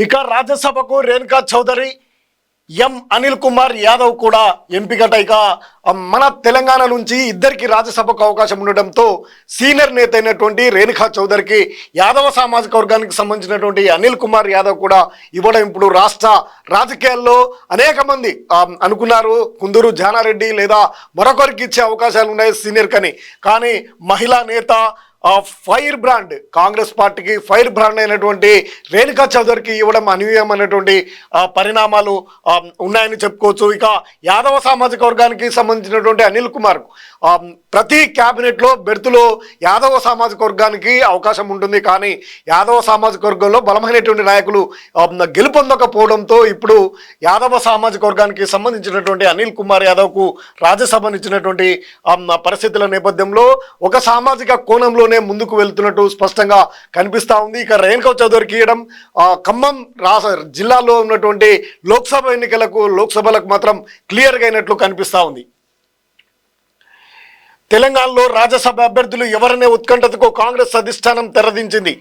ఇక రాజ్యసభకు రేణుకా చౌదరి అనిల్ కుమార్ యాదవ్ కూడా ఎంపికట. ఇక మన తెలంగాణ నుంచి ఇద్దరికి రాజ్యసభకు అవకాశం ఉండడంతో సీనియర్ నేత అయినటువంటి రేణుకా చౌదరికి యాదవ సామాజిక వర్గానికి సంబంధించినటువంటి అనిల్ కుమార్ యాదవ్ కూడా ఇవ్వడం ఇప్పుడు రాష్ట్ర రాజకీయాల్లో అనేక మంది అనుకున్నారు కుందూరు జానారెడ్డి లేదా మరొకరికి ఇచ్చే అవకాశాలు ఉన్నాయి సీనియర్ కానీ మహిళా నేత ఫైర్ బ్రాండ్ కాంగ్రెస్ పార్టీకి ఫైర్ బ్రాండ్ అయినటువంటి రేణుకా చౌదరికి ఇవ్వడం అనూహ్యమైనటువంటి పరిణామాలు ఉన్నాయని చెప్పుకోవచ్చు. ఇక యాదవ సామాజిక వర్గానికి సంబంధించినటువంటి అనిల్ కుమార్ ప్రతి క్యాబినెట్లో బెర్తులో యాదవ సామాజిక వర్గానికి అవకాశం ఉంటుంది. కానీ యాదవ సామాజిక వర్గంలో బలమైనటువంటి నాయకులు గెలుపొందకపోవడంతో ఇప్పుడు యాదవ సామాజిక వర్గానికి సంబంధించినటువంటి అనిల్ కుమార్ యాదవ్కు రాజ్యసభనిచ్చినటువంటి పరిస్థితుల నేపథ్యంలో ఒక సామాజిక కోణంలో ముందుకు వెళ్తున్నట్టు స్పష్టంగా కనిపిస్తా ఉంది. ఇక రేణుకా చౌదరికి ఇవ్వడం ఖమ్మం జిల్లాలో ఉన్నటువంటి లోక్సభలకు మాత్రం క్లియర్గా అయినట్లు కనిపిస్తా ఉంది. తెలంగాణలో రాజ్యసభ అభ్యర్థులు ఎవరనే ఉత్కంఠతకు కాంగ్రెస్ అధిష్టానం తెరదించింది.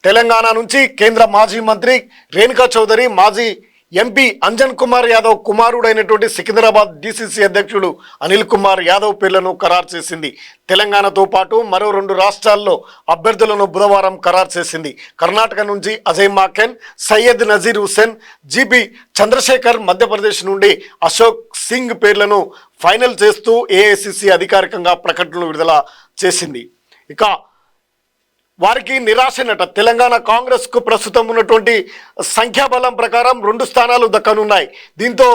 తెలంగాణ నుంచి కేంద్ర మాజీ మంత్రి రేణుకా చౌదరి, మాజీ ఎంపీ అంజన్ కుమార్ యాదవ్ కుమారుడైనటువంటి సికింద్రాబాద్ డీసీసీ అధ్యక్షుడు అనిల్ కుమార్ యాదవ్ పేర్లను ఖరారు చేసింది. తెలంగాణతో పాటు మరో 2 రాష్ట్రాల్లో అభ్యర్థులను బుధవారం ఖరారు చేసింది. కర్ణాటక నుంచి అజయ్ మాకెన్, సయ్యద్ నజీర్ హుస్సేన్, జీపీ చంద్రశేఖర్, మధ్యప్రదేశ్ నుండి అశోక్ సింగ్ పేర్లను ఫైనల్ చేస్తూ ఏఐసిసి అధికారికంగా ప్రకటనలు విడుదల చేసింది. ఇక వారికి నిరాశనట. తెలంగాణ కాంగ్రెస్కు ప్రస్తుతం ఉన్నటువంటి సంఖ్యాబలం ప్రకారం 2 స్థానాలు దక్కనున్నాయి. దీంతో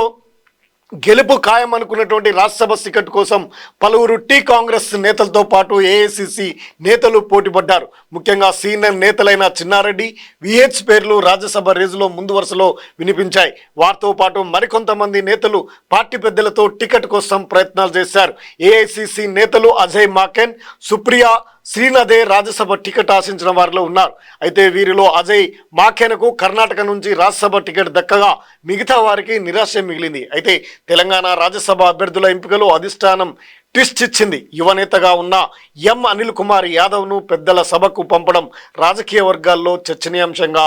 గెలుపు ఖాయం అనుకున్నటువంటి రాజ్యసభ టికెట్ కోసం పలువురు కాంగ్రెస్ నేతలతో పాటు ఏఐసిసి నేతలు పోటీపడ్డారు. ముఖ్యంగా సీనియర్ నేతలైన చిన్నారెడ్డి, విహెచ్ పేర్లు రాజ్యసభ రేసులో ముందు వరుసలో వినిపించాయి. వారితో పాటు మరికొంతమంది నేతలు పార్టీ పెద్దలతో టికెట్ కోసం ప్రయత్నాలు చేశారు. ఏఐసిసి నేతలు అజయ్ మాకెన్, సుప్రియా శ్రీనదే రాజ్యసభ టికెట్ ఆశించిన వారిలో ఉన్నారు. అయితే వీరిలో అజయ్ మాకెన్కు కర్ణాటక నుంచి రాజ్యసభ టికెట్ దక్కగా మిగతా వారికి నిరాశ మిగిలింది. అయితే తెలంగాణ రాజ్యసభ అభ్యర్థుల ఎంపికలో అధిష్టానం ట్విస్ట్ ఇచ్చింది. యువనేతగా ఉన్న అనిల్ కుమార్ యాదవ్ను పెద్దల సభకు పంపడం రాజకీయ వర్గాల్లో చర్చనీయాంశంగా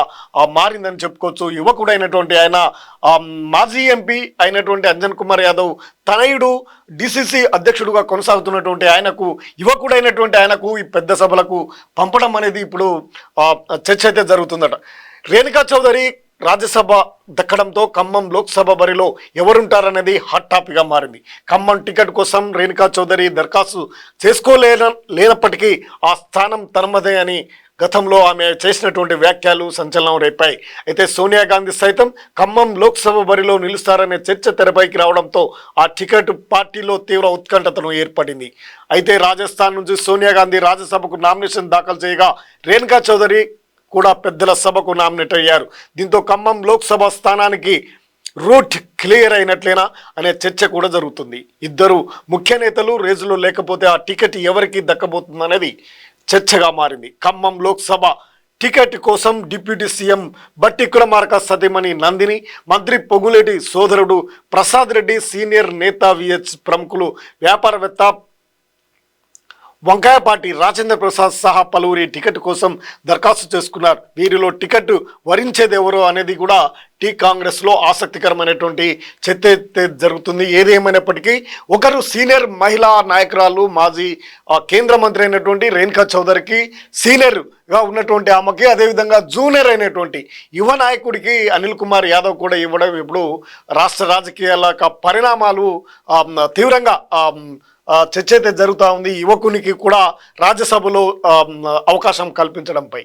మారిందని చెప్పుకోవచ్చు. యువకుడైనటువంటి ఆయన మాజీ ఎంపీ అయినటువంటి అంజన్ కుమార్ యాదవ్ తనయుడు డిసిసి అధ్యక్షుడుగా కొనసాగుతున్నటువంటి ఆయనకు, యువకుడైనటువంటి ఆయనకు ఈ పెద్ద సభలకు పంపడం అనేది ఇప్పుడు చర్చ అయితే జరుగుతుందట. రేణుకా చౌదరి రాజ్యసభ దక్కడంతో ఖమ్మం లోక్సభ బరిలో ఎవరుంటారనేది హాట్ టాపిక్గా మారింది. ఖమ్మం టికెట్ కోసం రేణుకా చౌదరి దరఖాస్తు లేనప్పటికీ ఆ స్థానం తనమదే అని గతంలో ఆమె చేసినటువంటి వ్యాఖ్యలు సంచలనం రేపాయి. అయితే సోనియా గాంధీ సైతం ఖమ్మం లోక్సభ బరిలో నిలుస్తారనే చర్చ తెరపైకి రావడంతో ఆ టికెట్ పార్టీలో తీవ్ర ఉత్కంఠతను ఏర్పడింది. అయితే రాజస్థాన్ నుంచి సోనియా గాంధీ రాజ్యసభకు నామినేషన్ దాఖలు చేయగా రేణుకా చౌదరి కూడా పెద్దల సభకు నామినేట్ అయ్యారు. దీంతో ఖమ్మం లోక్సభ స్థానానికి రూట్ క్లియర్ అయినట్లేనా అనే చర్చ కూడా జరుగుతుంది. ఇద్దరు ముఖ్య నేతలు రేసులో లేకపోతే ఆ టికెట్ ఎవరికి దక్కబోతుందనేది చర్చగా మారింది. ఖమ్మం లోక్సభ టికెట్ కోసం డిప్యూటీ సీఎం బట్టి విక్రమార్క సతీమణి నందిని, మంత్రి పొగులేటి సోదరుడు ప్రసాద్ రెడ్డి, సీనియర్ నేత విహెచ్ ప్రముఖులు వ్యాపారవేత్త వంకాయపాటి రాజేంద్ర ప్రసాద్ సహా పలువురి టికెట్ కోసం దరఖాస్తు చేసుకున్నారు. వీరిలో టికెట్ వరించేదెవరో అనేది కూడా కాంగ్రెస్లో ఆసక్తికరమైనటువంటి చర్చ జరుగుతుంది. ఏదేమైనప్పటికీ ఒకరు సీనియర్ మహిళా నాయకురాలు, మాజీ కేంద్ర మంత్రి అయినటువంటి రేణుకా చౌదరికి, సీనియర్గా ఉన్నటువంటి ఆమెకి, అదేవిధంగా జూనియర్ అయినటువంటి యువ నాయకుడికి అనిల్ కుమార్ యాదవ్ కూడా ఇవ్వడం ఇప్పుడు రాష్ట్ర రాజకీయాల పరిణామాలు తీవ్రంగా చర్చ అయితే జరుగుతూ ఉంది. యువకునికి కూడా రాజ్యసభలో అవకాశం కల్పించడంపై.